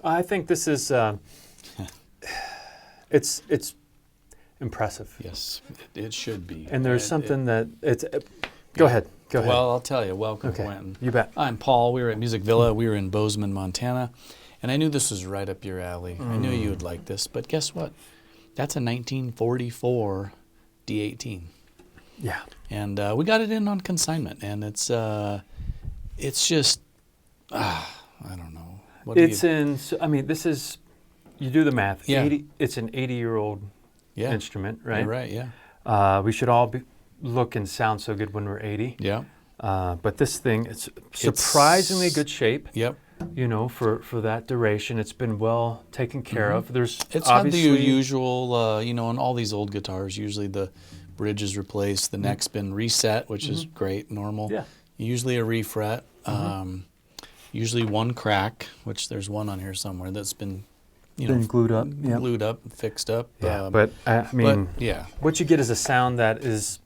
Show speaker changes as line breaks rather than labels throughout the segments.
I think this is it's impressive.
Yes, it should be.
And there's something that it's. Go ahead. Go ahead.
Well, I'll tell you. Welcome,
Okay.
Quentin.
You bet.
I'm Paul. We were at Music Villa. We were in Bozeman, Montana. And I knew this was right up your alley. I knew you would like this. But guess what? That's a 1944 D-18.
Yeah.
And we got it in on consignment. And it's just, I don't know.
I mean, this is, you do the math.
Yeah.
It's an 80-year-old instrument, right?
You're right, yeah.
We should all look and sound so good when we're 80.
Yeah.
But this thing, it's surprisingly good shape.
Yep.
You know, for that duration, it's been well taken care of.
It's had the usual, you know, on all these old guitars, usually the bridge is replaced, the neck's been reset, which is great, normal.
Yeah.
Usually a refret, usually one crack, which there's one on here somewhere that's been, you know,
glued up. Yeah.
Glued up, fixed up.
Yeah, but I mean,
yeah.
What you get is a sound that is,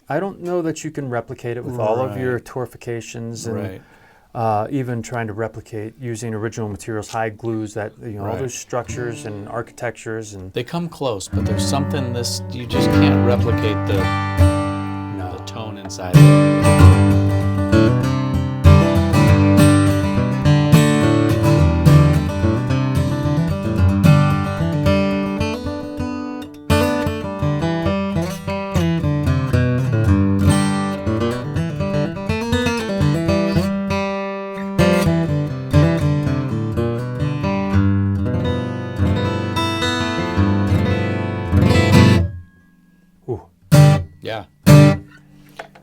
I don't know that you can replicate it with all of your torfications and even trying to replicate using original materials, high glues, that, you know, all those structures and architectures, and
they come close, but there's something you just can't replicate the tone inside. Yeah.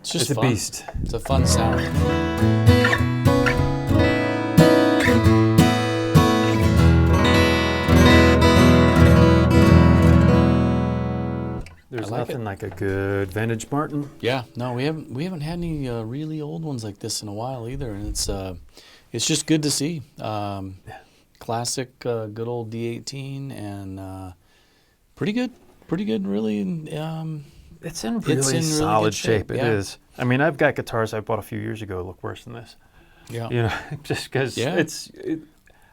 It's just
it's a beast.
It's a fun sound.
There's nothing like a good vintage Martin.
Yeah, no, we haven't had any really old ones like this in a while either, and it's just good to see. Classic, good old D-18, and pretty good, really.
It's in really solid shape. It is. I mean, I've got guitars I bought a few years ago that look worse than this.
Yeah.
You know, just because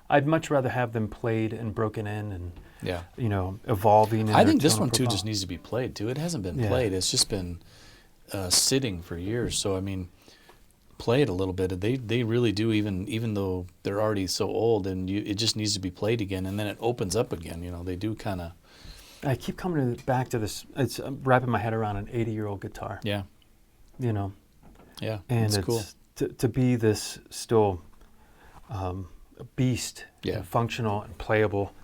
I'd much rather have them played and broken in and, you know, evolving. In
I think this one, too, just needs to be played, too. It hasn't been played. It's just been sitting for years. So, I mean, play it a little bit. They really do, even though they're already so old, and it just needs to be played again, and then it opens up again. You know, they do kind of.
I keep coming back to this. It's wrapping my head around an 80-year-old guitar.
Yeah.
You know.
Yeah.
And
it's
it's
cool
to be this still a beast, and functional and playable.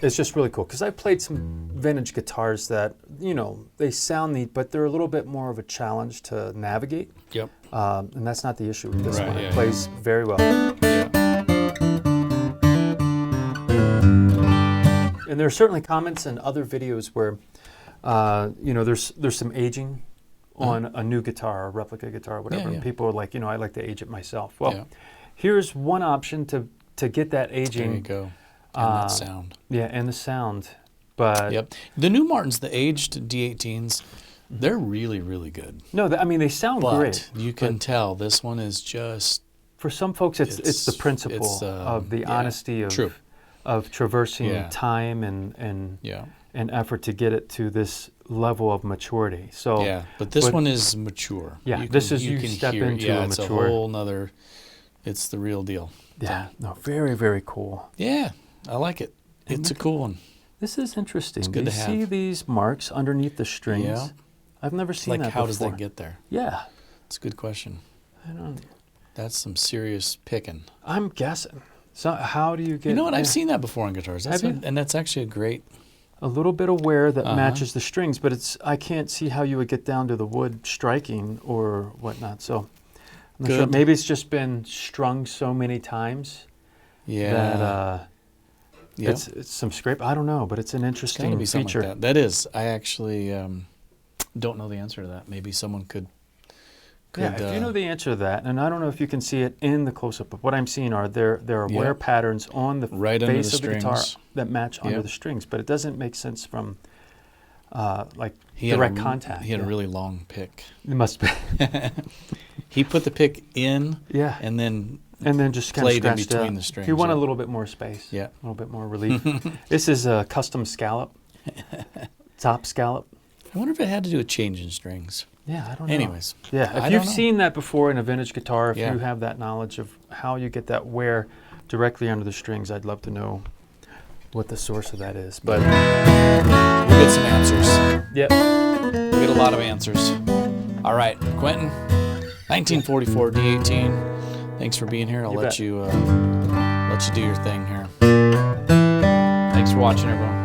It's just really cool because I played some vintage guitars that, you know, they sound neat, but they're a little bit more of a challenge to navigate.
Yep.
And that's not the issue with this one. It
Yeah,
plays very well.
Yeah.
And there are certainly comments in other videos where, you know, there's some aging on a new guitar, a replica guitar, or whatever. And people are like, you know, I like to age it myself. Well, here's one option to get that aging.
There you go. And that sound.
Yeah, and the sound. But
the new Martins, the aged D-18s, they're really, really good.
No, I mean, they sound great.
You can tell this one is just.
For some folks, it's the principle of the honesty of traversing time and effort to get it to this level of maturity. So
but this one is mature.
Yeah, this is you step into a
it's
mature.
A whole nother. It's the real deal.
Yeah, no, very, very cool.
Yeah, I like it. It's a cool one.
This is interesting.
It's good to have.
See these marks underneath the strings?
Yeah.
I've never seen that before.
Like, how does that get there?
Yeah.
It's a good question.
I don't.
That's some serious picking.
I'm guessing. So how do you get?
You know what? I've seen that before on guitars. And that's actually a great.
A little bit of wear that matches the strings, but I can't see how you would get down to the wood striking or whatnot. So I'm not sure. Maybe it's just been strung so many times.
Yeah.
That it's some scrape. I don't know, but it's an interesting feature.
Like that is. I actually don't know the answer to that. Maybe someone could.
If you know the answer to that, and I don't know if you can see it in the close-up, but what I'm seeing are there are wear patterns on the face of the guitar that match under the strings, but it doesn't make sense from like direct contact.
He had a really long pick.
It must be.
He put the pick in, and then
And then just kind of
played in
scratched
between
out.
the strings.
If you want
yeah.
a little bit more space,
Yeah.
a little bit more relief. This is a custom scallop, top scallop.
I wonder if it had to do with changing strings.
Yeah, I don't know.
Anyways.
Yeah,
I
if
don't
you've
know.
seen that before in a vintage guitar, if
Yeah.
you have that knowledge of how you get that wear directly under the strings, I'd love to know what the source of that is. But
We'll get some answers.
yeah,
We'll get a lot of answers. All right, Quentin, 1944 D-18. Thanks for being here. I'll
You
let
bet.
you do your thing here. Thanks for watching, everyone.